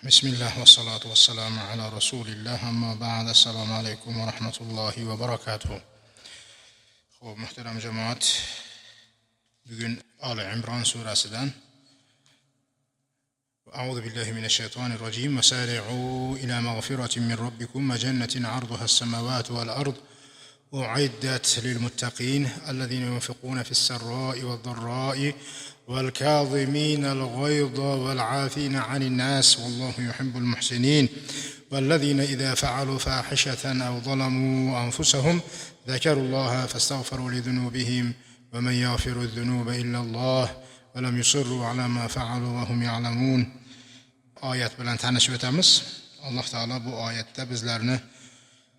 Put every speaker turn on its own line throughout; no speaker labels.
Bismillah ve salatu ve selamu ala Resulillah amma ba'd. Assalamu alaikum ve rahmetullahi ve berekatuhu. Muhterem cemaat, bugün Ali İmran suresinden Euzu billahi mineşşeytanirracim ve sari'u ila mağfiratin min rabbikum ve cennetin arduhas semavatu vel ard u'iddat lil muttaqin ellezine yunfikun fi's-serra'i ve'd-dharra'i والكاظمين الغيظ والعافين عن الناس والله يحب المحسنين والذين إذا فعلوا فاحشة أو ظلموا أنفسهم ذكروا الله فاستغفروا لذنوبهم ومن يغفر الذنوب إلا الله ولم يصروا على ما فعلوا وهم يعلمون. Oyat bilan tanishib o'tamiz. Alloh taolo bu oyatda bizlarni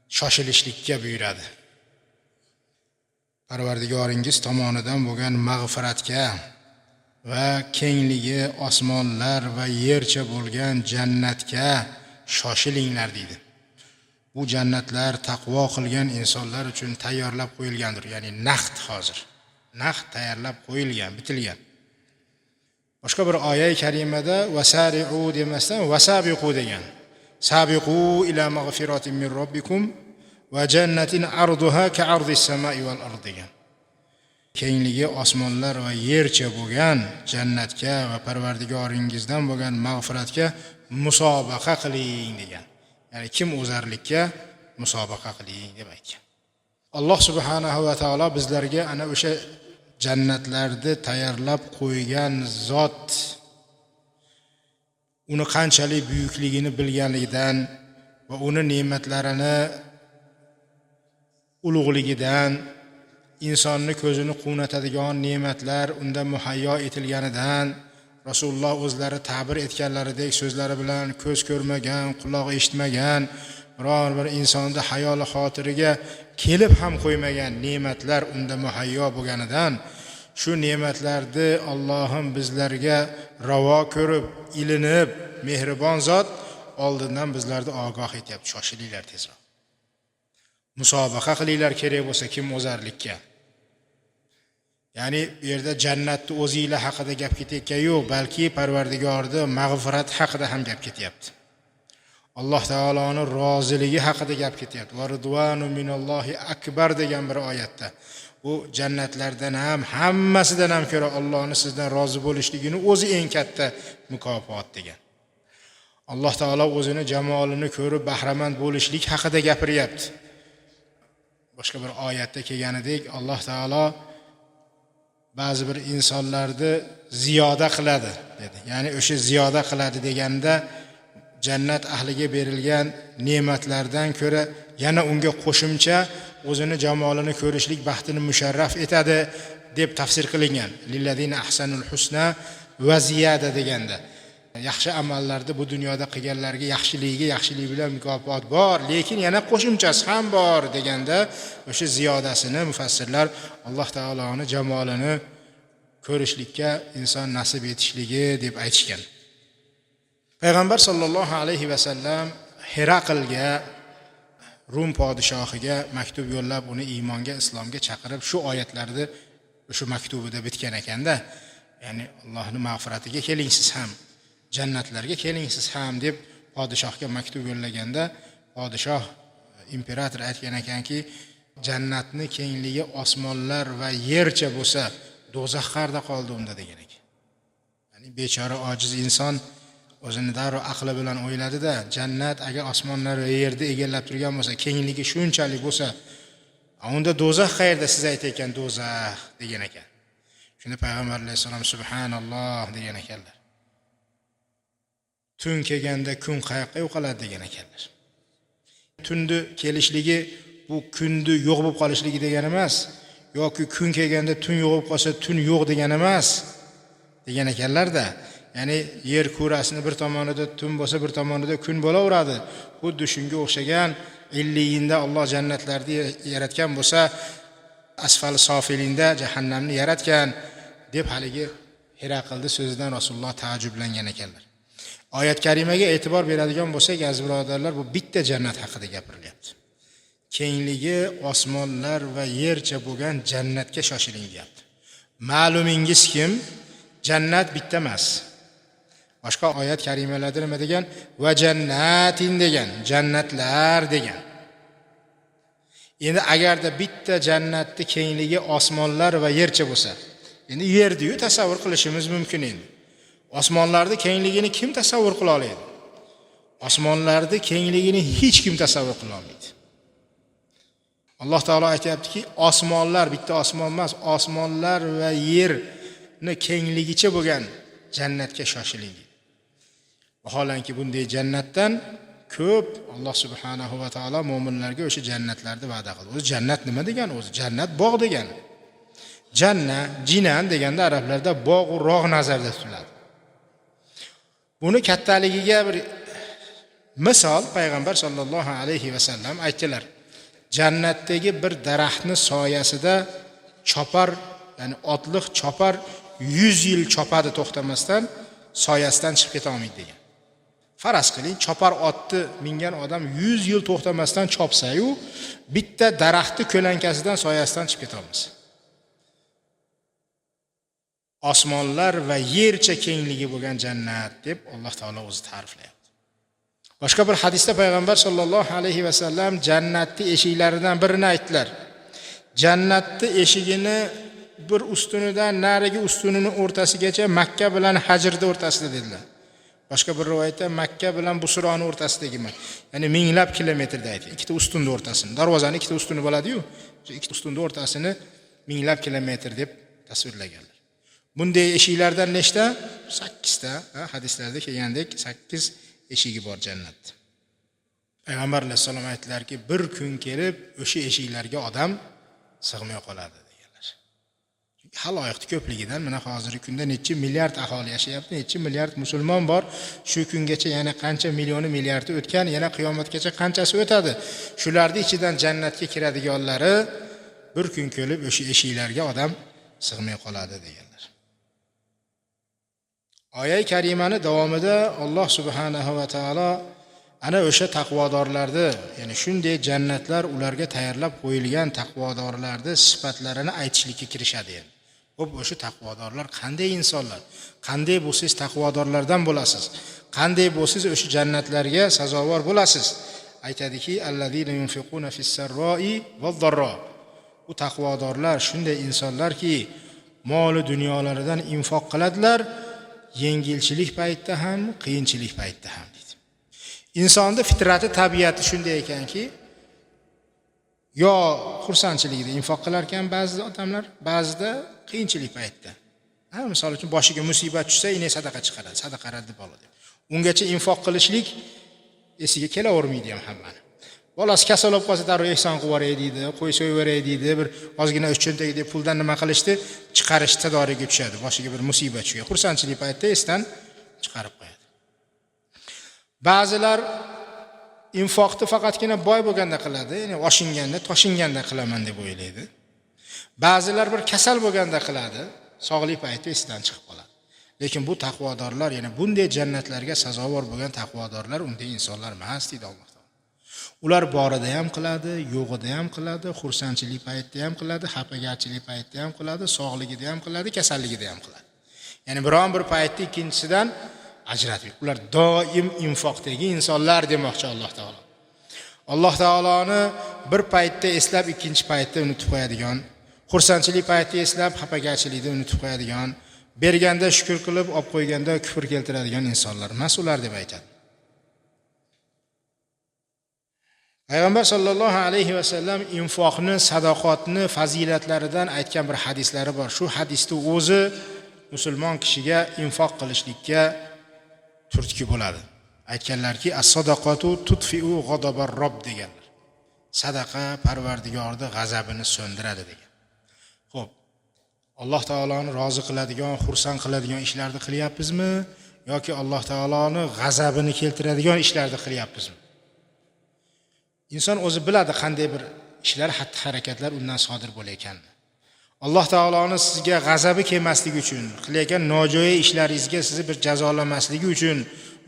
shoshilishlikka buyuradi. Parvardigoringiz tomonidan bo'lgan mag'firatga va kengligi osmonlar va yercha bo'lgan jannatga shoshilinglar deydi. Bu jannatlar taqvo qilgan insonlar uchun tayyorlab qo'yilgandir. Ya'ni naqd hozir. Naqd tayyorlab qo'yilgan, bitilgan. Boshqa bir oyat karimada vasari'u demasdan vasabiqu degan. Sabiqu ila mag'firatin min robbikum va jannatin arduha ka'ardis samai val ard degan. Kengligi osmonlar va yercha bo'lgan jannatga va Parvardigoringizdan bo'lgan mag'firatga musobaqa qiling degan. Ya'ni kim o'zarlikka musobaqa qiling deb aytgan. Alloh subhanahu va taolo bizlarga ana o'sha jannatlarni tayyorlab qo'ygan zot, uni qanchalik buyukligini bilganligidan va uni ne'matlarini ulug'ligidan, insonni ko'zini quvnatadigan ne'matlar unda muhayyo etilganidan, Rasululloh o'zlari ta'bir etganlaridek so'zlari bilan ko'z ko'rmagan, quloq eshitmagan, biror bir insonni hayoli xotiriga kelib ham qo'ymagan ne'matlar unda muhayyo bo'lganidan, shu ne'matlarni Allohim bizlarga ravo ko'rib, ilinib, mehribon zot oldindan bizlarni ogoh etyapti. Shoshilinglar tezroq. Musobaqa qilinglar kerak bo'lsa kim o'zarlikka. Ya'ni bu yerda jannatni o'zinglar haqida gap ketayotgani yo'q, balki Parvardigorning mag'firati haqida ham gap ketyapti. Alloh taoloning roziligi haqida gap ketyapti. Va ridvanu minallohi akbar degan bir oyatda. Bu jannatlardan ham, hammasidan ham ko'ra Allohning sizdan rozi bo'lishligini o'zi eng katta mukofot degan. Alloh taolo o'zini jamolini ko'rib bahramand bo'lishlik haqida gapiryapti. Boshqa bir oyatda kelganidek Alloh taolo ba'zi bir insonlarni ziyoda qiladi dedi. Ya'ni o'sha ziyoda qiladi deganda jannat ahliga berilgan ne'matlardan ko'ra yana unga qo'shimcha o'zini jamolini ko'rishlik baxtini musharraf etadi deb tafsir qilingan. Lillazina ahsanul husna va ziyada deganda yaxshi amallarni bu dunyoda qilganlarga yaxshilik bilan mukofot bor, lekin yana qo'shimchasi ham bor deganda o'sha ziyodasini mufassirlar Alloh taoloning jamolini ko'rishlikka inson nasib etishligi deb aytishgan. Payg'ambar sollallohu alayhi va sallam Hiraqlga, Rum podshohiga maktub yo'llab uni iymonga, islomga chaqirib shu oyatlarni o'sha maktubida bitgan ekanda, ya'ni Allohning mag'firatiga keling siz ham, jannatlarga keling siz ham deb podshohga maktub yo'llaganda, podshoh imperator aytgan ekanki, jannatni kengligi osmonlar va yercha bo'lsa, do'zax qayerda qoldi unda degan ekan. Ya'ni bechora ojiz inson o'zini darrov aqli bilan o'yladi-da, jannat agar osmonlar va yerni egallab turgan bo'lsa, kengligi shunchalik bo'lsa, unda do'zax qayerda siz aytayotgan do'zax degan ekan. Shunda payg'ambar alayhisalom subhanalloh degan ekanlar. Tun kelganda kun qayoqqa yo'qoladi degan ekanlar. Tunni kelishligi bu kunni yo'q bo'lib qolishligi degani emas, yoki kun kelganda tun yo'q bo'lib qolsa tun yo'q degani emas degan ekanlar-da. Ya'ni yer kurasini bir tomonida tun bo'lsa, bir tomonida kun bo'laveradi. Xuddi shunga o'xshagan illiyinda Alloh jannatlarni yaratgan bo'lsa, asfali sofilinda jahannamni yaratgan deb haligi Hiraqlning so'zidan Rasululloh taajjublangan ekanlar. Oyat karimaga e'tibor beradigan bo'lsak, aziz birodarlar, bu bitta jannat haqida gapirilyapti. Kengligi osmonlar va yercha bo'lgan jannatga shoshiling deyapti. Ma'lumingiz kim? Jannat bitta emas. Boshqa oyat karimalarda nima degan? Va jannatin degan, jannatlar degan. Endi agarda bitta jannatning kengligi osmonlar va yercha bo'lsa, endi yerni-yu tasavvur qilishimiz mumkin endi. Osmonlarning kengligini kim tasavvur qila oladi? Osmonlarning kengligini hech kim tasavvur qila olmaydi. Alloh taolo aytayaptiki, osmonlar bitta osmon emas, osmonlar va yerni kengligicha bo'lgan jannatga shoshiling. Vaholanki bunday jannatdan ko'p Alloh subhanahu va taolo mu'minlarga o'sha jannatlarni va'da qildi. O'zi jannat nima degan o'zi? Jannat bog' degani. Janna, jinan deganda arablarda bog' va rog' nazarda tutiladi. Buni kattaligiga bir misol payg'ambar sollallohu alayhi va sallam aytdilar. Jannatdagi bir daraxtni soyasida chopar, ya'ni otliq chopar 100 yil chopadi to'xtamasdan, soyasidan chiqib keta olmaydi degan. Faraz qiling, chopar otni mingan odam 100 yil to'xtamasdan chopsa-yu, bitta daraxtni ko'lankasidan soyasidan chiqib keta olmasa. Osmonlar va yercha kengligi bo'lgan jannat deb Alloh taolo o'zi ta'riflayapti. Boshqa bir hadisda payg'ambar sollallohu alayhi va sallam jannatning eshiklaridan birini aytdilar. Jannatning eshigini bir ustunidan narigi ustunini o'rtasigacha Makka bilan Hajrning o'rtasida dedilar. Boshqa bir rivoyatda Makka bilan Busroni o'rtasidagi, ya'ni minglab kilometrda aytdi. Ikkita ustunning o'rtasini, darvozaning ikkita ustuni bo'ladi-yu, o'sha ikkita ustunning o'rtasini minglab kilometr deb tasvirlaganlar. Bunday eshiklardan nechta? 8 ta, hadislarda kelgandek 8 eshigi bor jannat. Payg'ambar alayhisalom aytdilarki, bir kun kelib o'sha eshiklarga odam sig'may qoladi deganlar. Haloyiqning ko'pligidan mana hozirgi kunda necha milliard aholi yashayapti, necha milliard musulmon bor. Shu kungacha yana qancha millioni milliardi o'tgan, yana qiyomatgacha qanchasi o'tadi. Shularning ichidan jannatga kiradiganlari bir kun kelib o'sha eshiklarga odam sig'may qoladi deganlar. Oyat karimani davomida Alloh subhanahu va taolo ana o'sha taqvodorlarni, ya'ni shunday jannatlar ularga tayyorlab qo'yilgan taqvodorlarning sifatlarini aytishlikka kirishadi. Xo'p, o'sha taqvodorlar qanday insonlar? Qanday bo'lsangiz taqvodorlardan bo'lasiz? Qanday bo'lsangiz o'sha jannatlarga sazovor bo'lasiz? Aytadiki, allazina yunfiquna fis-sarra'i vaz-zarra. Bu taqvodorlar shunday insonlarki, moli dunyolaridan infoq qiladilar, yengilchilik paytida ham, qiyinchilik paytida ham deydi. Insonning fitrati, tabiati shunday ekanki, yo xursandchilikda infoq qilar ekan ba'zi odamlar, ba'zida qiyinchilik paytida. Misol uchun boshiga musibat tushsa, ine sadaqa chiqaradi, sadaqa raddi bo'ladi. Ungacha infoq qilishlik esiga kelavermaydi ham hammani. Bolasi kasal bo'lib qolsa, darrov ehson qilib yuboray deydi, qo'y so'yveray deydi, bir ozgina o'z cho'ntagida puldan nima qilishdi, chiqarish tadoriga tushadi, boshiga bir musibat tushgan. Xursandchilik paytida esdan chiqarib qo'yadi. Ba'zilar infoqni faqatgina boy bo'lganda qiladi, ya'ni oshinganda, toshinganda qilaman deb o'ylaydi. Ba'zilar bir kasal bo'lganda qiladi, sog'lik paytida esidan chiqib qoladi. Lekin bu taqvodorlar, ya'ni bunday jannatlarga sazovor bo'lgan taqvodorlar unday insonlar emas deydi Alloh. Ular borida ham qiladi, yo'g'ida ham qiladi, xursandchilik paytida ham qiladi, xafagarchilik paytida ham qiladi, sog'ligida ham qiladi, kasalligida ham qiladi. Ya'ni biron bir paytda ikkinchisidan ajratmaydi. Ular doim infoqdagi insonlar demoqchi Alloh taolo. Alloh taoloni bir paytda eslab, ikkinchi paytda unutib qo'yadigan, xursandchilik paytida eslab, xafagarchilikda unutib qo'yadigan, berganda shukr qilib, olib qo'yganda kufr keltiradigan insonlar emas ular deb aytadi. Payg'ambar sollallohu alayhi va sallam infoqni, sadoqatni fazilatlaridan aytgan bir hadislari bor. Shu hadisda o'zi musulmon kishiga infoq qilishlikka turtki bo'ladi. Aytganlarki, as-sadaqatu tudfi'u g'adabar robb deganlar. Sadaqa Parvardigorning g'azabini so'ndiradi degan. Xo'p, Alloh taoloni rozi qiladigan, xursand qiladigan ishlarni qilyapmizmi yoki Alloh taoloni g'azabini keltiradigan ishlarni qilyapmizmi? Inson o'zi biladi qanday bir ishlar, xatti-harakatlar undan sodir bo'layotganini. Alloh taoloni sizga g'azabi kelmasligi uchun, qilayotgan nojo'ya ishlaringizga sizni bir jazolamasligi uchun,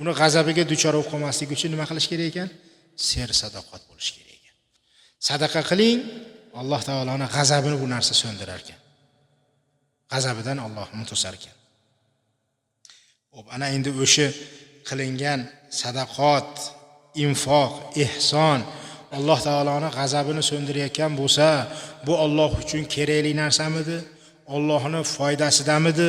uni g'azabiga duchor bo'lib qolmasligi uchun nima qilish kerak ekan? Ser-sadoqat bo'lish kerak ekan. Sadaqa qiling, Alloh taoloni g'azabini bu narsa so'ndirar ekan. G'azabidan Allohni to'sar ekan. Xo'p, ana endi o'sha qilingan sadaqot, infoq, ihson Alloh taoloning g'azabini so'ndirayotgan bo'lsa, bu Alloh uchun kerakli narsamidi? Allohning foydasidamidi?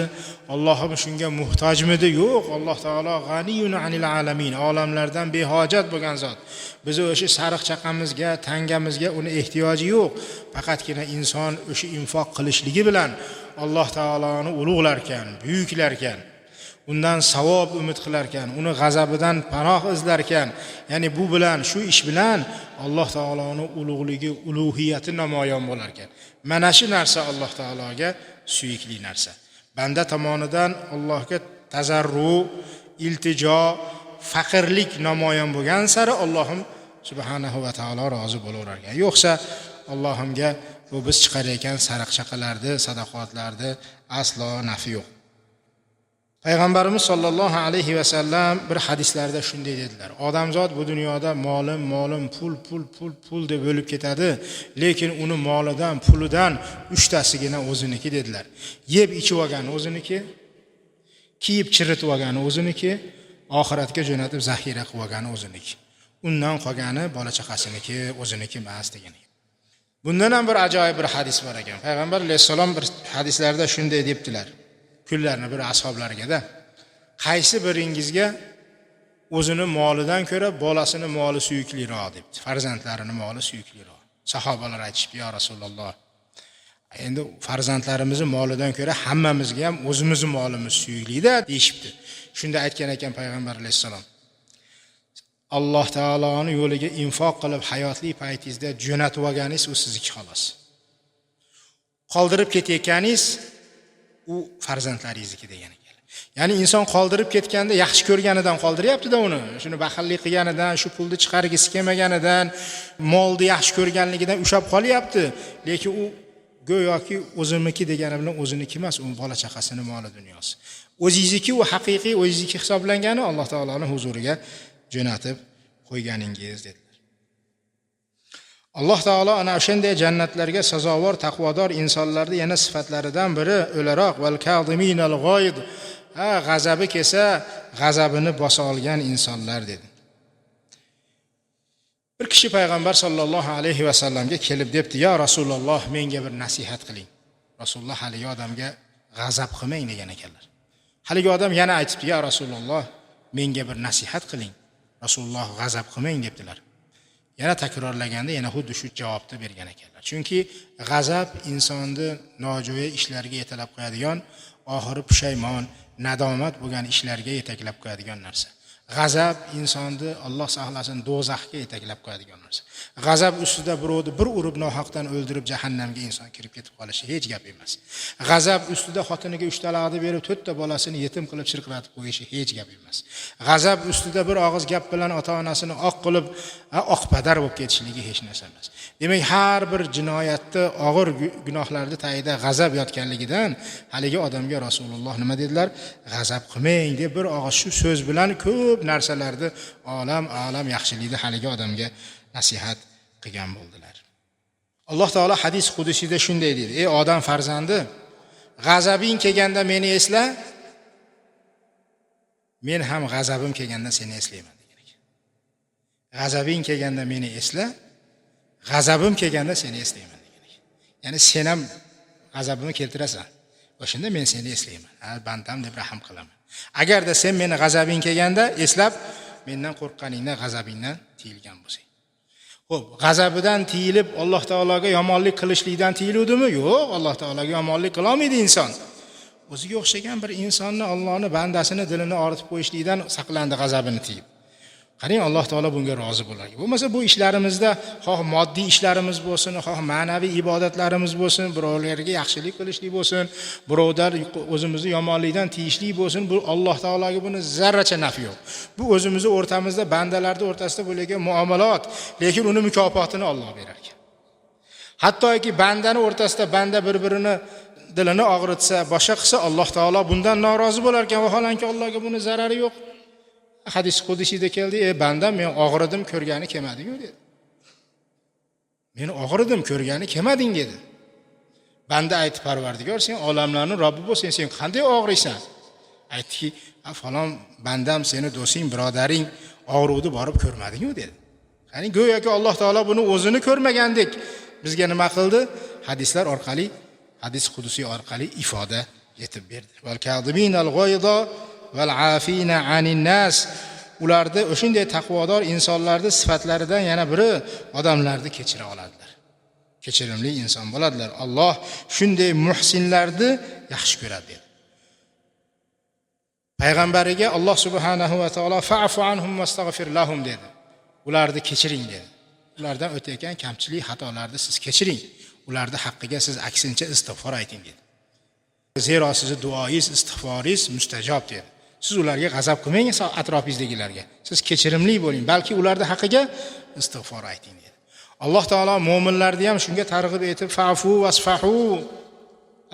Allohim shunga muhtojmidi? Yo'q, Alloh taolo g'aniyun anil alamin, olamlardan behojat bo'lgan zot. Biz o'sha sariq chaqamizga, tangamizga uni ehtiyoji yo'q. Faqatgina inson o'sha infoq qilishligi bilan Alloh taoloni ulug'lar ekan, buyuklar ekan. Undan savob umid qilar ekan, uni g'azabidan panoh izlar ekan. Ya'ni bu bilan, shu ish bilan Alloh taoloning ulug'ligi, ulug'iyati namoyon bo'lar ekan. Mana shu narsa Alloh taologa suyukli narsa. Banda tomonidan Allohga tazarru, iltijo, faqirlik namoyon bo'lgan sari Allohim subhanahu va taolo rozi bo'lar ekan. Yo'qsa Allohimga bu biz chiqarayotgan sariq chaqalarni, sadaqotlarni aslo nafi yo'q. Payg'ambarimiz sollallohu alayhi va sallam bir hadislarda shunday dedilar: odamzod bu dunyoda molim, pul deb o'lib ketadi, lekin uni molidan, pulidan 3tasigina o'ziniki dedilar. Yeb ichib olgani o'ziniki, kiyib chiritib olgani o'ziniki, oxiratga jo'natib zaxira qilib olgani o'ziniki. Undan qolgani bola chaqasiniki, o'ziniki emas degan. Bundan ham bir ajoyib bir hadis bor ekan. Payg'ambar alayhisalom bir hadislarda shunday debdilar: kunlarni bir ashablariga-da, qaysi biringizga o'zini molidan ko'ra bolasini moli suyukliroq debdi. Farzandlarini moli suyukliroq. Sahobalar aytishdi: "Ya Rasululloh, endi farzandlarimizni molidan ko'ra hammamizga ham o'zimizning molimiz suyukli-da" deyshibdi. Shunda aytgan ekan payg'ambar alayhisalom: Alloh taoloning yo'liga infoq qilib hayotli paytingizda jo'natib olganingiz u sizniki xolos. Qoldirib ketayotganingiz u farzandlaringizniki degan ekan. Ya'ni inson qoldirib ketganda yaxshi ko'rganidan qoldiryapti-da uni. Shuni baxillik qilganidan, shu pulni chiqargisi kelmaganidan, molni yaxshi ko'rganligidan ushab qolyapti. Lekin u go'yoki o'zimniki degani bilan o'ziniki emas, u bola chaqasining moli dunyosi. O'zingizniki u haqiqiy o'zingizniki hisoblangani Alloh taoloning huzuriga jo'natib qo'yganingiz dedilar. Alloh taolo ana o'shanday jannatlarga sazovor taqvodor insonlarning yana sifatlaridan biri o'laroq val kaziminal g'oyd, g'azabi kelsa g'azabini bosa olgan insonlar dedi. Bir kishi payg'ambar sollallohu alayhi va sallamga kelib debdi: "Ya Rasululloh, menga bir nasihat qiling." Rasululloh haligi odamga g'azab qilmang degan ekanlar. Haligi odam yana aytibdi: "Ya Rasululloh, menga bir nasihat qiling." Rasululloh g'azab qilmang debdilar. Yana takrorlaganda yana xuddi shu javobni bergan ekanlar. Chunki g'azab insonni nojo'ya ishlarga yetalab qo'yadigan, oxiri pushaymon, nadomat bo'lgan ishlarga yetaklab qo'yadigan narsa. G'azab insonni Alloh saqlasin do'zaxga yetaklab qo'yadigan narsa. G'azab ustida birovni bir urib nohaqdan o'ldirib jahannamga inson kirib ketib qolishi hech gap emas. G'azab ustida xotiniga 3 talaqni berib 4 ta bolasini yetim qilib chirqiratib qo'yishi hech gap emas. G'azab ustida bir og'iz gap bilan ota-onasini oq qilib, oqpadar bo'lib ketishligi hech narsa emas. Demak, har bir jinoyatda og'ir gunohlarning tagida g'azab yotganligidan haligi odamga Rasululloh nima dedilar? G'azab qilmang deb bir og'iz shu so'z bilan ko'p narsalarni olam yaxshilikni haligi odamga nasihat qilgan bo'ldilar. Alloh taolo hadis qudusida shunday dedi: "Ey odam farzandi, g'azabing kelganda meni esla, men ham g'azabim kelganda seni eslayman" degan ekan. G'azabing kelganda meni esla, g'azabim kelganda seni eslayman degan ekan. Ya'ni sen ham g'azabimni keltirasan. O'shanda men seni eslayman. Bandam deb rahim qilaman. Agarda sen meni g'azabing kelganda eslab, mendan qo'rqqaningdan, g'azabingdan tiyilgan bo'lsang. Xo'p, g'azabidan tiyilib Alloh taologa yomonlik qilishlikdan tiyiludimi? Yo'q, Alloh taologa yomonlik qila olmaydi inson. O'ziga o'xshagan bir insonni, Allohning bandasini dilini oritib qo'yishlikdan saqlandi g'azabini tiyib. Qarang, Alloh taolo bunga rozi bo'ladi. Bo'lmasa bu ishlarimizda xoh moddiy ishlarimiz bo'lsin, xoh ma'naviy ibodatlarimiz bo'lsin, birovlarga yaxshilik qilishlik bo'lsin, birovlar o'zimizni yomonlikdan tiyishlik bo'lsin, bu Alloh taologa buni zarracha nafi yo'q. Bu o'zimizning o'rtamizda, bandalarning o'rtasida bo'lgan muomalot, lekin uni mukofotini Alloh berar ekan. Hattoki bandani o'rtasida banda bir-birini dilini og'ritsa, boshqa qilsa, Alloh taolo bundan norozi bo'lar ekan, vaholanki Allohga buni zarari yo'q. Hadis qudusida keldi: "Ey bandam, men og'ridim, ko'rgani kelmading-ku" dedi. "Meni og'ridim, ko'rgani kelmading" dedi. Banda aytdi: "Parvardigor, sen olamlarning Robbi bo'lsang, sen qanday og'riysan?" Aytdiki: falon bandam seni do'sting, birodaring og'ruvni borib ko'rmading-ku dedi. Ya'ni go'yoki Alloh taolo buni o'zini ko'rmagandek bizga nima qildi? Hadislar orqali, hadis qudusiy orqali ifoda etib berdi. Val kazibinal g'oyza val afina anin nas. Ularda o'shanday taqvodor insonlarning sifatlaridan yana biri odamlarni kechira oladilar. Kechirimli inson bo'ladilar. Alloh shunday muhsinlarni yaxshi ko'radi dedi. Payg'ambariga Alloh subhanahu va taolo fa'fu anhum vastaghfir lahum dedi. Ularni kechiring dedi. Ulardan o'tayotgan kamchilik, xatolarni siz kechiring. Ularning haqqiga siz aksincha istig'for ayting dedi. Zero sizning duoingiz, istig'foringiz mustajob dedi. Siz ularga g'azab qilmang, atrofingizdagilarga. Siz kechirimli bo'ling, balki ularning haqqiga istig'for ayting dedi. Alloh taolo mu'minlarni ham shunga targ'ib etib, fa'fu wasfahu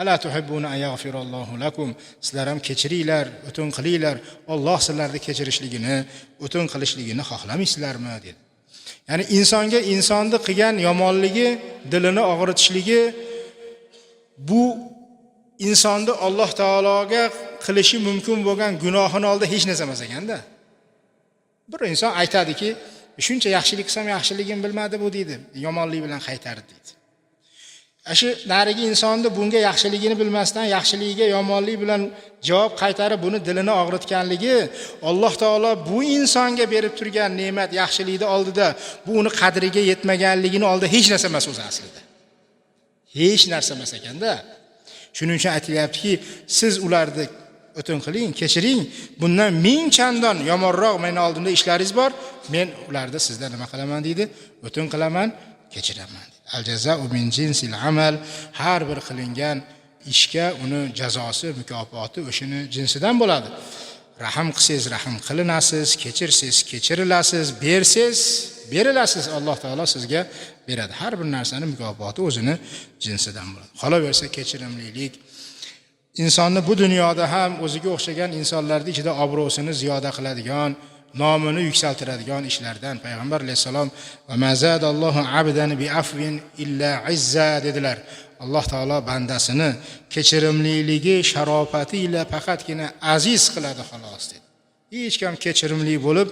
ala tuhibbuna an yaghfirallohu lakum. Sizlar ham kechiringlar, o'tin qilinglar. Alloh sizlarni kechirishligini, o'tin qilishligini xohlamaysizlarmi dedi. Ya'ni insonni qilgan yomonligi, dilini og'ritishligi bu insonni Alloh taologa qilishi mumkin bo'lgan gunohini oldida hech narsa emas ekanda. Bir inson aytadiki, shuncha yaxshilik qilsam yaxshiligim bilmadi bu deydi, yomonlik bilan qaytardi deydi. Shu narigi insonni bunga yaxshiligini bilmasdan yaxshiligiga yomonlik bilan javob qaytarib buni dilini og'ritganligi, Alloh taolo bu insonga berib turgan ne'mat yaxshilikni oldida bu uni qadriga yetmaganligini oldida hech narsa emas o'zi aslida. Hech narsa emas ekanda. Shuning uchun aytilyaptiki, siz ularni o'tin qiling, kechiring. Bundan ming chandon yomonroq meni oldimda ishlaringiz bor. Men ularda sizlar nima qilaman deydi? O'tin qilaman, kechiraman. Al-jaza'u min jinsil amal. Har bir qilingan ishga uni jazosi, mukofoti o'shini jinsidan bo'ladi. Rahim qilsangiz rahim qilinasiz, kechirsangiz kechirilasiz, bersangiz berilasiz. Alloh taolo sizga beradi. Har bir narsaning mukofoti o'zini jinsidan bo'ladi. Qolaversa kechirimlilik insonni bu dunyoda ham o'ziga o'xshagan insonlarning ichida obro'sini ziyoda qiladigan, nomini yuksaltiradigan ishlardan. Payg'ambar alayhisalom va mazadallohu abdan bi afvin illa izza dedilar. Alloh taolo bandasini kechirimliligi, sharofati ila faqatgina aziz qiladi xolos dedi. Hech kim kechirimli bo'lib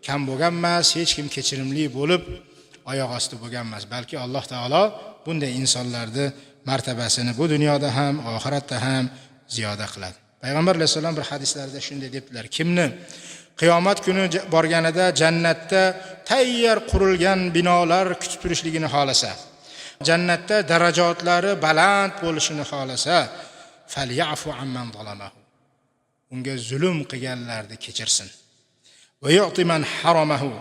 kam bo'lgan emas, hech kim kechirimli bo'lib oyoq osti bo'lgan emas, balki Alloh taolo bunday insonlarni martabasini bu dunyoda ham, oxiratda ham ziyoda qiladi. Payg'ambar alayhisalom bir hadislarida shunday debdilar: kimni qiyomat kuni borganida jannatda tayyor qurilgan binolar kutib turishligini xohlasa, jannatda darajotlari baland bo'lishini xohlasa, falyafu amman zalamahu. Unga zulm qilganlarni kechirsin. Va yu'ti man haramahu.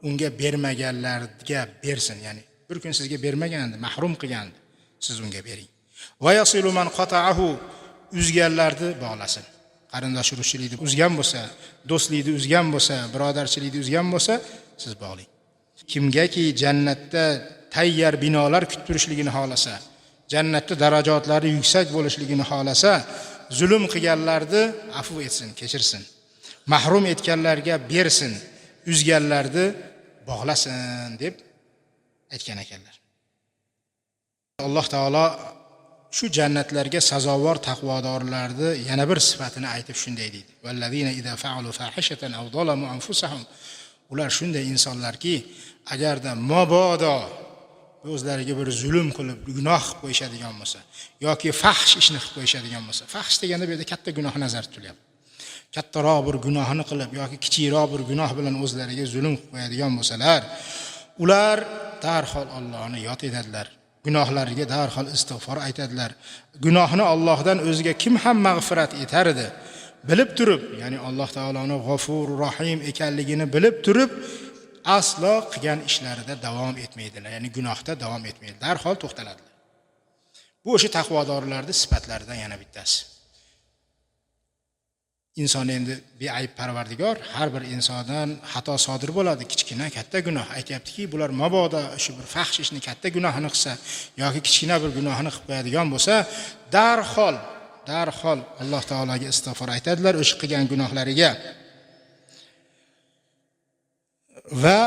Unga bermaganlarga bersin. Ya'ni bir kun sizga bermagandi, mahrum qilgandi, siz unga bering. Va yasilu man qata'ahu. Uzganlarni bog'lasin. Qarindosh urug'chilikni uzgan bo'lsa, do'stlikni uzgan bo'lsa, birodarchilikni uzgan bo'lsa, siz bog'ling. Kimgaki jannatda tayyor binolar kutib turishligini xohlasa, jannatda darajotlari yuksak bo'lishligini xohlasa, zulm qilganlarni afv etsin, kechirsin. Mahrum etganlarga bersin, uzganlarni bog'lasin deb aytgan ekanlar. Alloh taolo shu jannatlarga sazovor taqvodorlarni yana bir sifatini aytib shunday deydi: "Vallazina idza fa'alu fahishatan aw zalamu anfusahum." Ular shunday insonlarki, agarda mabodo o'zlariga bir zulm qilib, gunoh qilib qo'yishadigan bo'lsa, yoki fahsh ishni qilib qo'yishadigan bo'lsa, fahsh deganda bu yerda katta gunoh nazar tutilyapti. Kattaroq bir gunohni qilib yoki kichikroq bir gunoh bilan o'zlariga zulm qilib qo'yadigan bo'lsalar, ular darhol Allohni yod etadilar. Gunohlariga darhol istig'for aytadilar. Gunohni Allohdan o'ziga kim ham mag'firat etar edi? Bilib turib, ya'ni Alloh taoloning G'afur Rahim ekanligini bilib turib, aslo qilgan ishlarida davom etmaydilar. Ya'ni gunohda davom etmaydi. Darhol to'xtaladilar. Bu o'sha taqvodorlarning sifatlaridan yana bittasi. Inson endi beayb Parvardigor, har bir insondan xato sodir bo'ladi, kichkina, katta gunoh. Aytayaptiki, bular mabodo shu bir fahsh ishni, katta gunohini qilsa yoki kichkina bir gunohini qilib qo'yadigan bo'lsa, darhol Alloh taologa istig'for aytadilar o'sha qilgan gunohlariga. Va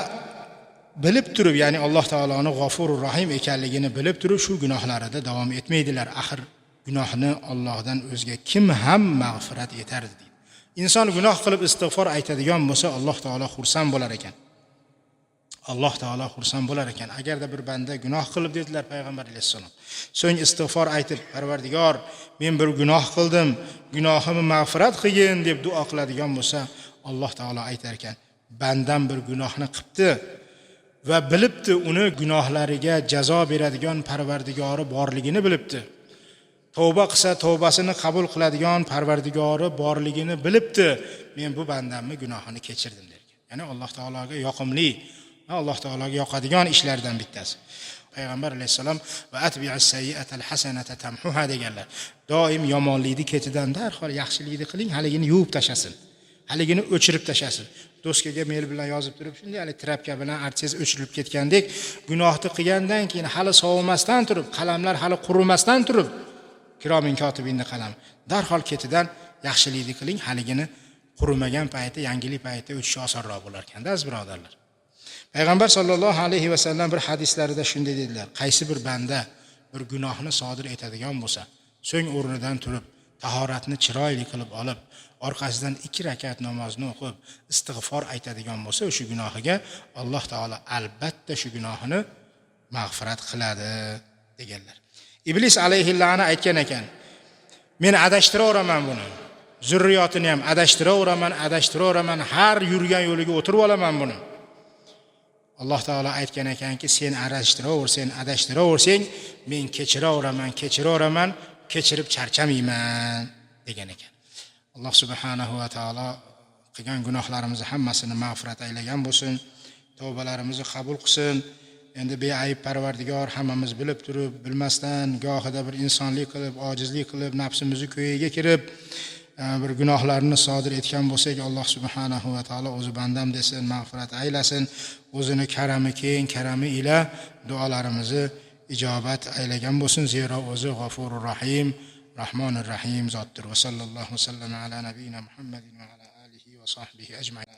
bilib turib, ya'ni Alloh taoloning G'afurur Rahim ekanligini bilib turib, shu gunohlarida davom etmaydilar. Axir gunohni Allohdan o'zga kim ham mag'firat etardi deydi. inson gunoh qilib istig'for aytadigan bo'lsa, Alloh taolo xursand bo'lar ekan. Alloh taolo xursand bo'lar ekan. Agarda bir banda gunoh qilib dedilar payg'ambar alayhissalom, so'ng istig'for aytib, Parvardigor, men bir gunoh qildim, gunohimni mag'firat qilgin deb duo qiladigan bo'lsa, Alloh taolo aytar ekan, bandam bir gunohni qilibdi va bilibdi, uni gunohlariga jazo beradigan Parvardigori borligini bilibdi. Tavba qilsa tavbasini qabul qiladigan Parvardigori borligini bilibdi. Men bu bandamni gunohini kechirdim derkan. Ya'ni Alloh taologa yoqimli, Alloh taologa yoqadigan ishlardan bittasi. Payg'ambar alayhisalom va atbi'us sayyi'atal hasanata tamhuha deganlar. Doim yomonlikni ketidan darhol yaxshilikni qiling, haligini yuvib tashasin. Haligini o'chirib tashasin. Doskaga mail bilan yozib turib, shunday hali trapka bilan artsiz o'chirilib ketgandek, gunohni qilgandan keyin hali sovimasdan turib, qalamlar hali qurimasdan turib, kiromin kotibinning qalam, darhol ketidan yaxshilikni qiling, haligini qurimagan payti, yangilik payti o'tishi osonroq bo'lar ekan, aziz birodarlar. Payg'ambar sollallohu alayhi va sallam bir hadislarida shunday dedilar: qaysi bir banda bir gunohni sodir etadigan bo'lsa, so'ng o'rnidan turib, tahoratni chiroyli qilib olib, orqasidan 2 rakat namozni o'qib, istig'for aytadigan bo'lsa, o'sha gunohiga Alloh taolo albatta shu gunohini mag'firat qiladi deganlar. Iblis alayhi la'na aytgan ekan: men adashtiraveraman buni. Zurriyotini ham adashtiraveraman, har yurgan yo'liga o'tirib olaman buni. Alloh taolo aytgan ekanki, sen adashtiraversang, men kechiraveraman, kechirib charchamayman degan ekan. Alloh subhanahu va taolo qilgan gunohlarimizni hammasini mag'firat aylagan bo'lsin, tavbalarimizni qabul qilsin. Endi beayb Parvardigor hammamiz bilib turib, bilmasdan, gohida bir insonlik qilib, ojizlik qilib, nafsimizni ko'yiga kirib, bir gunohlarni sodir etgan bo'lsak, Alloh subhanahu va taolo o'zi bandam desin, mag'firat aylasin, o'zini karami keng, karami ila duolarimizni ijobat aylagan bo'lsin. Zero o'zi G'afurur Rahim, Rahmonur Rahim zotdir. Va sallallohu sallama ala nabiyina Muhammadin va ala alihi va sahbihi ajma'in.